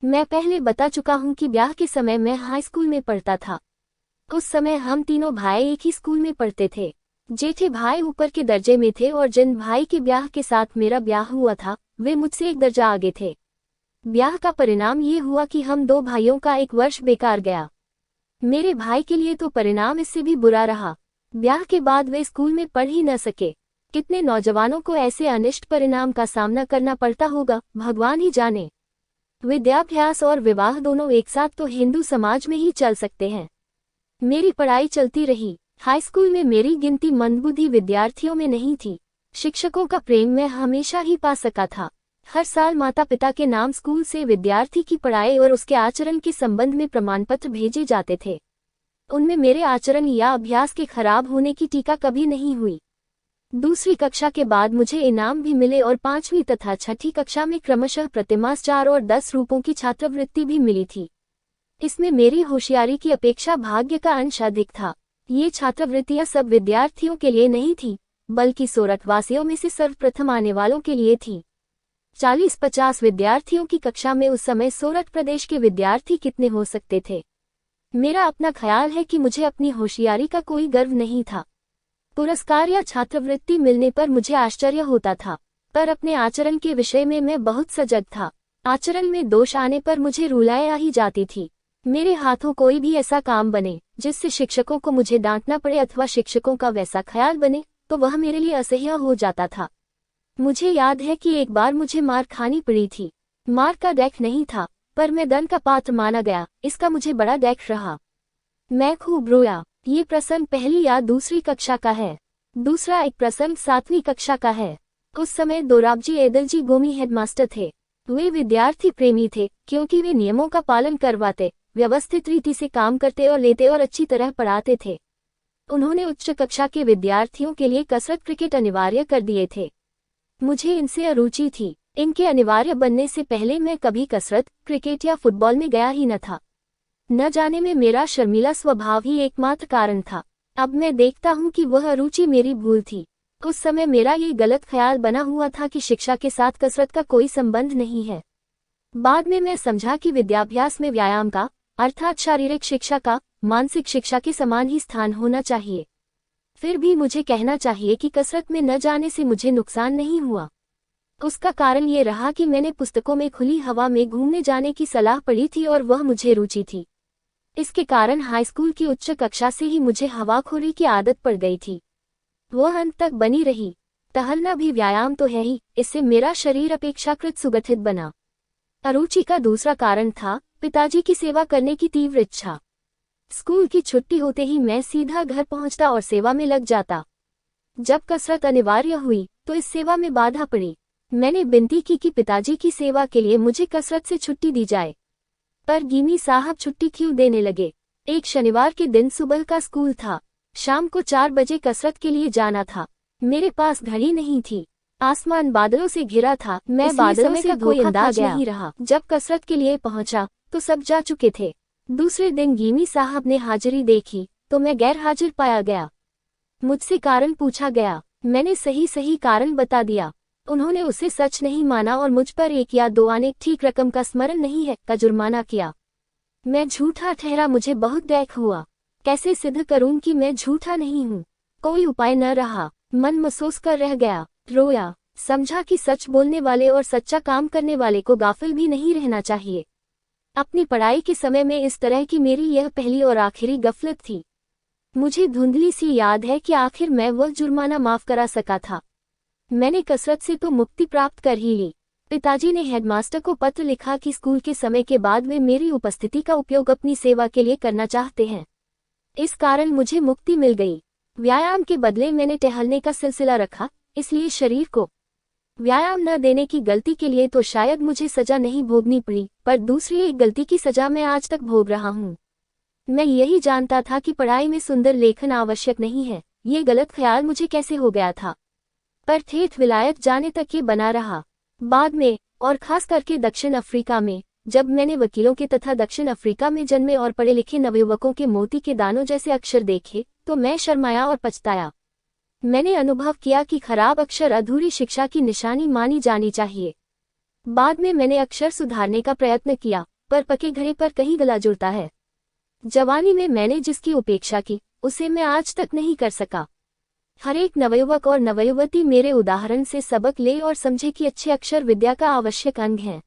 मैं पहले बता चुका हूँ कि ब्याह के समय मैं हाई स्कूल में पढ़ता था। उस समय हम तीनों भाई एक ही स्कूल में पढ़ते थे। जेठे भाई ऊपर के दर्जे में थे और जिन भाई के ब्याह के साथ मेरा ब्याह हुआ था वे मुझसे एक दर्जा आगे थे। ब्याह का परिणाम ये हुआ कि हम दो भाइयों का एक वर्ष बेकार गया। मेरे भाई के लिए तो परिणाम इससे भी बुरा रहा। ब्याह के बाद वे स्कूल में पढ़ ही न सके। कितने नौजवानों को ऐसे अनिष्ट परिणाम का सामना करना पड़ता होगा, भगवान ही जाने। विद्याभ्यास और विवाह दोनों एक साथ तो हिंदू समाज में ही चल सकते हैं। मेरी पढ़ाई चलती रही। हाई स्कूल में मेरी गिनती मंदबुद्धि विद्यार्थियों में नहीं थी। शिक्षकों का प्रेम मैं हमेशा ही पा सका था। हर साल माता पिता के नाम स्कूल से विद्यार्थी की पढ़ाई और उसके आचरण के संबंध में प्रमाण पत्र भेजे जाते थे। उनमें मेरे आचरण या अभ्यास के खराब होने की टीका कभी नहीं हुई। दूसरी कक्षा के बाद मुझे इनाम भी मिले और 5वीं तथा 6ठी कक्षा में क्रमशः प्रतिमास 4 और 10 रूपों की छात्रवृत्ति भी मिली थी। इसमें मेरी होशियारी की अपेक्षा भाग्य का अंश अधिक था। ये छात्रवृत्तियां सब विद्यार्थियों के लिए नहीं थी, बल्कि सोरठ वासियों में से सर्वप्रथम आने वालों के लिए थी। 40-50 विद्यार्थियों की कक्षा में उस समय सोरठ प्रदेश के विद्यार्थी कितने हो सकते थे। मेरा अपना ख्याल है कि मुझे अपनी होशियारी का कोई गर्व नहीं था। पुरस्कार या छात्रवृत्ति मिलने पर मुझे आश्चर्य होता था, पर अपने आचरण के विषय में मैं बहुत सजग था। आचरण में दोष आने पर मुझे रुलाया ही जाती थी। मेरे हाथों कोई भी ऐसा काम बने जिससे शिक्षकों को मुझे डांटना पड़े अथवा शिक्षकों का वैसा ख्याल बने तो वह मेरे लिए असह्य हो जाता था। मुझे याद है कि एक बार मुझे मार खानी पड़ी थी। मार का डैक नहीं था, पर मैं दंड का पात्र माना गया। इसका मुझे बड़ा डैक रहा। मैं खूब रोया। ये प्रसंग पहली या दूसरी कक्षा का है। दूसरा एक प्रसंग 7वीं कक्षा का है। उस समय दोराबजी एदलजी गोमी हेडमास्टर थे। वे विद्यार्थी प्रेमी थे, क्योंकि वे नियमों का पालन करवाते, व्यवस्थित रीति से काम करते और लेते और अच्छी तरह पढ़ाते थे। उन्होंने उच्च कक्षा के विद्यार्थियों के लिए कसरत क्रिकेट अनिवार्य कर दिए थे। मुझे इनसे अरुचि थी। इनके अनिवार्य बनने से पहले मैं कभी कसरत, क्रिकेट या फुटबॉल में गया ही न था। न जाने में मेरा शर्मीला स्वभाव ही एकमात्र कारण था। अब मैं देखता हूँ कि वह अरुचि मेरी भूल थी। उस समय मेरा ये गलत ख्याल बना हुआ था कि शिक्षा के साथ कसरत का कोई संबंध नहीं है। बाद में मैं समझा कि विद्याभ्यास में व्यायाम का, अर्थात शारीरिक शिक्षा का, मानसिक शिक्षा के समान ही स्थान होना चाहिए। फिर भी मुझे कहना चाहिए कि कसरत में न जाने से मुझे नुकसान नहीं हुआ। उसका कारण ये रहा कि मैंने पुस्तकों में खुली हवा में घूमने जाने की सलाह पढ़ी थी और वह मुझे रुचि थी। इसके कारण हाई स्कूल की उच्च कक्षा से ही मुझे हवाखोरी की आदत पड़ गई थी। वह अंत तक बनी रही। टहलना भी व्यायाम तो है ही, इससे मेरा शरीर अपेक्षाकृत सुगठित बना। अरुचि का दूसरा कारण था पिताजी की सेवा करने की तीव्र इच्छा। स्कूल की छुट्टी होते ही मैं सीधा घर पहुंचता और सेवा में लग जाता। जब कसरत अनिवार्य हुई तो इस सेवा में बाधा पड़ी। मैंने विनती की कि पिताजी की सेवा के लिए मुझे कसरत से छुट्टी दी जाए, पर गिमी साहब छुट्टी क्यों देने लगे। एक शनिवार के दिन सुबह का स्कूल था। शाम को 4 बजे कसरत के लिए जाना था। मेरे पास घड़ी नहीं थी। आसमान बादलों से घिरा था। मैं बादलों से कोई अंदाज नहीं रहा। जब कसरत के लिए पहुंचा तो सब जा चुके थे। दूसरे दिन गिमी साहब ने हाजिरी देखी तो मैं गैर हाजिर पाया गया। मुझसे कारण पूछा गया। मैंने सही कारण बता दिया। उन्होंने उसे सच नहीं माना और मुझ पर 1 या 2 आने ठीक रकम का स्मरण नहीं है का जुर्माना किया। मैं झूठा ठहरा। मुझे बहुत दैख हुआ। कैसे सिद्ध करूं कि मैं झूठा नहीं हूं। कोई उपाय न रहा। मन महसूस कर रह गया। रोया। समझा कि सच बोलने वाले और सच्चा काम करने वाले को गाफिल भी नहीं रहना चाहिए। अपनी पढ़ाई के समय में इस तरह की मेरी यह पहली और आखिरी गफलत थी। मुझे धुंधली सी याद है कि आखिर मैं वह जुर्माना माफ करा सका था। मैंने कसरत से तो मुक्ति प्राप्त कर ही ली। पिताजी ने हेडमास्टर को पत्र लिखा कि स्कूल के समय के बाद वे मेरी उपस्थिति का उपयोग अपनी सेवा के लिए करना चाहते हैं। इस कारण मुझे मुक्ति मिल गई। व्यायाम के बदले मैंने टहलने का सिलसिला रखा, इसलिए शरीर को व्यायाम न देने की गलती के लिए तो शायद मुझे सजा नहीं भोगनी पड़ी, पर दूसरी एक गलती की सजा मैं आज तक भोग रहा हूँ। मैं यही जानता था कि पढ़ाई में सुंदर लेखन आवश्यक नहीं है। ये गलत ख्याल मुझे कैसे हो गया था, पर ठेठ विलायत जाने तक ये बना रहा। बाद में, और खास करके दक्षिण अफ्रीका में, जब मैंने वकीलों के तथा दक्षिण अफ्रीका में जन्मे और पढ़े लिखे नवयुवकों के मोती के दानों जैसे अक्षर देखे तो मैं शर्माया और पछताया। मैंने अनुभव किया कि खराब अक्षर अधूरी शिक्षा की निशानी मानी जानी चाहिए। बाद में मैंने अक्षर सुधारने का प्रयत्न किया, पर पके घड़े पर कहीं गला जुड़ता है। जवानी में मैंने जिसकी उपेक्षा की, उसे मैं आज तक नहीं कर सका। हर एक नवयुवक और नवयुवती मेरे उदाहरण से सबक ले और समझे कि अच्छे अक्षर विद्या का आवश्यक अंग हैं।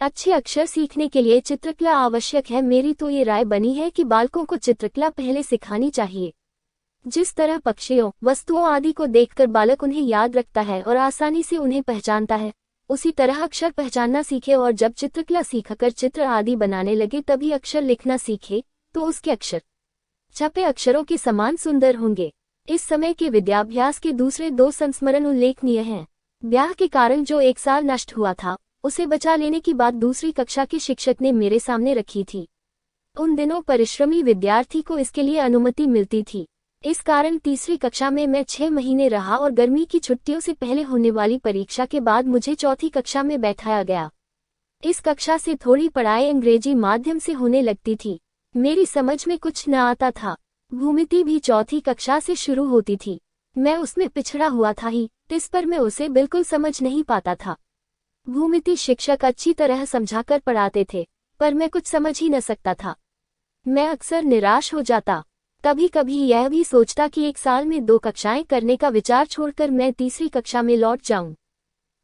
अच्छे अक्षर सीखने के लिए चित्रकला आवश्यक है। मेरी तो ये राय बनी है कि बालकों को चित्रकला पहले सिखानी चाहिए। जिस तरह पक्षियों, वस्तुओं आदि को देखकर बालक उन्हें याद रखता है और आसानी से उन्हें पहचानता है, उसी तरह अक्षर पहचानना सीखे और जब चित्रकला सीखकर चित्र आदि बनाने लगे तभी अक्षर लिखना सीखे तो उसके अक्षर छपे अक्षरों के समान सुंदर होंगे। इस समय के विद्याभ्यास के दूसरे 2 संस्मरण उल्लेखनीय हैं। ब्याह के कारण जो 1 साल नष्ट हुआ था, उसे बचा लेने की बात दूसरी कक्षा के शिक्षक ने मेरे सामने रखी थी। उन दिनों परिश्रमी विद्यार्थी को इसके लिए अनुमति मिलती थी। इस कारण तीसरी कक्षा में मैं 6 महीने रहा और गर्मी की छुट्टियों से पहले होने वाली परीक्षा के बाद मुझे चौथी कक्षा में बैठाया गया। इस कक्षा से थोड़ी पढ़ाई अंग्रेजी माध्यम से होने लगती थी। मेरी समझ में कुछ न आता था। भूमिति भी चौथी कक्षा से शुरू होती थी। मैं उसमें पिछड़ा हुआ था ही, इस पर मैं उसे बिल्कुल समझ नहीं पाता था। भूमिति शिक्षक अच्छी तरह समझाकर पढ़ाते थे, पर मैं कुछ समझ ही न सकता था। मैं अक्सर निराश हो जाता। कभी कभी यह भी सोचता कि 1 साल में 2 कक्षाएं करने का विचार छोड़कर मैं तीसरी कक्षा में लौट जाऊं।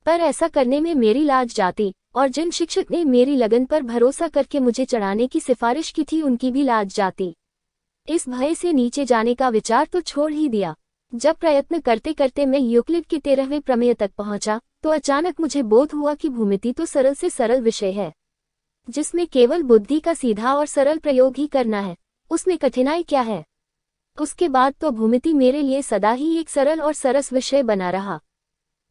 पर ऐसा करने में मेरी लाज जाती और जिन शिक्षक ने मेरी लगन पर भरोसा करके मुझे चढ़ाने की सिफारिश की थी उनकी भी लाज जाती। इस भय से नीचे जाने का विचार तो छोड़ ही दिया। जब प्रयत्न करते करते मैं यूक्लिड के 13वें प्रमेय तक पहुंचा तो अचानक मुझे बोध हुआ कि भूमिति तो सरल से सरल विषय है, जिसमें केवल बुद्धि का सीधा और सरल प्रयोग ही करना है। उसमें कठिनाई क्या है? उसके बाद तो भूमिति मेरे लिए सदा ही एक सरल और सरस विषय बना रहा।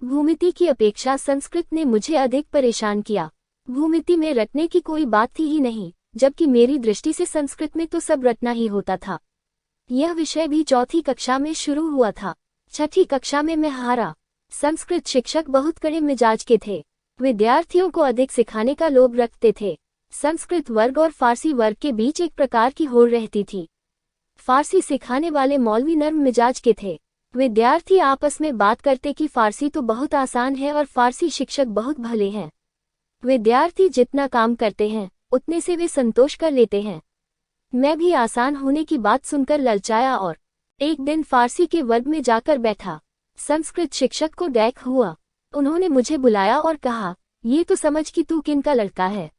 भूमिति की अपेक्षा संस्कृत ने मुझे अधिक परेशान किया। भूमिति में रटने की कोई बात थी ही नहीं, जबकि मेरी दृष्टि से संस्कृत में तो सब रटना ही होता था। यह विषय भी चौथी कक्षा में शुरू हुआ था। छठी कक्षा में मैं हारा। संस्कृत शिक्षक बहुत कड़े मिजाज के थे। विद्यार्थियों को अधिक सिखाने का लोभ रखते थे। संस्कृत वर्ग और फारसी वर्ग के बीच एक प्रकार की होड़ रहती थी। फारसी सिखाने वाले मौलवी नर्म मिजाज के थे। विद्यार्थी आपस में बात करते कि फारसी तो बहुत आसान है और फारसी शिक्षक बहुत भले हैं। विद्यार्थी जितना काम करते हैं उतने से वे संतोष कर लेते हैं। मैं भी आसान होने की बात सुनकर ललचाया और एक दिन फारसी के वर्ग में जाकर बैठा। संस्कृत शिक्षक को डैक हुआ। उन्होंने मुझे बुलाया और कहा, ये तो समझ कि तू किन का लड़का है।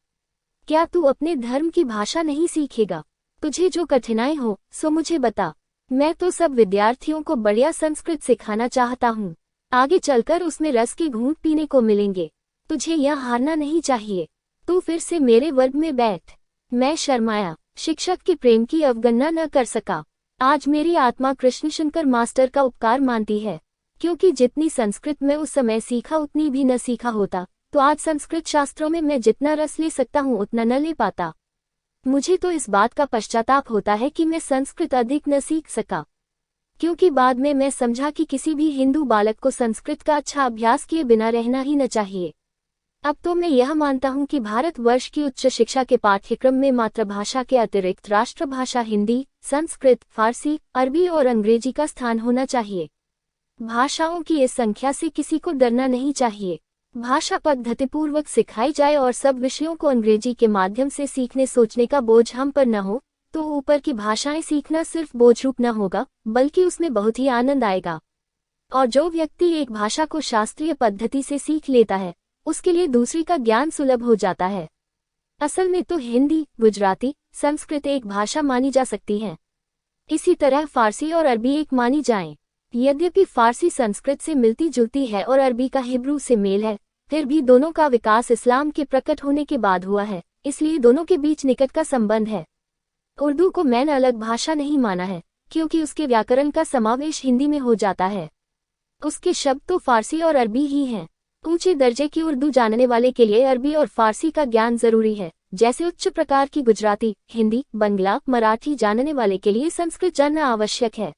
क्या तू अपने धर्म की भाषा नहीं सीखेगा? तुझे जो कठिनाई हो सो मुझे बता। मैं तो सब विद्यार्थियों को बढ़िया संस्कृत सिखाना चाहता हूँ। आगे चलकर उसमें रस के घूंट पीने को मिलेंगे। तुझे यह हारना नहीं चाहिए। तू फिर से मेरे वर्ग में बैठ। मैं शर्माया। शिक्षक के प्रेम की अवगणना न कर सका। आज मेरी आत्मा कृष्णशंकर मास्टर का उपकार मानती है, क्योंकि जितनी संस्कृत में उस समय सीखा उतनी भी न सीखा होता तो आज संस्कृत शास्त्रों में मैं जितना रस ले सकता हूँ उतना न ले पाता। मुझे तो इस बात का पश्चाताप होता है कि मैं संस्कृत अधिक न सीख सका, क्योंकि बाद में मैं समझा कि किसी भी हिंदू बालक को संस्कृत का अच्छा अभ्यास किए बिना रहना ही न चाहिए। अब तो मैं यह मानता हूं कि भारतवर्ष की उच्च शिक्षा के पाठ्यक्रम में मातृभाषा के अतिरिक्त राष्ट्रभाषा हिंदी, संस्कृत, फारसी, अरबी और अंग्रेजी का स्थान होना चाहिए। भाषाओं की इस संख्या से किसी को डरना नहीं चाहिए। भाषा पद्धतिपूर्वक सिखाई जाए और सब विषयों को अंग्रेजी के माध्यम से सीखने सोचने का बोझ हम पर न हो तो ऊपर की भाषाएं सीखना सिर्फ बोझरूप न होगा, बल्कि उसमें बहुत ही आनंद आएगा। और जो व्यक्ति एक भाषा को शास्त्रीय पद्धति से सीख लेता है उसके लिए दूसरी का ज्ञान सुलभ हो जाता है। असल में तो हिंदी, गुजराती, संस्कृत एक भाषा मानी जा सकती है। इसी तरह फारसी और अरबी एक मानी जाएं। यद्यपि फारसी संस्कृत से मिलती जुलती है और अरबी का हिब्रू से मेल है, फिर भी दोनों का विकास इस्लाम के प्रकट होने के बाद हुआ है, इसलिए दोनों के बीच निकट का संबंध है। उर्दू को मैंने अलग भाषा नहीं माना है, क्योंकि उसके व्याकरण का समावेश हिंदी में हो जाता है। उसके शब्द तो फारसी और अरबी ही हैं। ऊंचे दर्जे की उर्दू जानने वाले के लिए अरबी और फारसी का ज्ञान जरूरी है, जैसे उच्च प्रकार की गुजराती, हिंदी, बंगला, मराठी जानने वाले के लिए संस्कृत जानना आवश्यक है।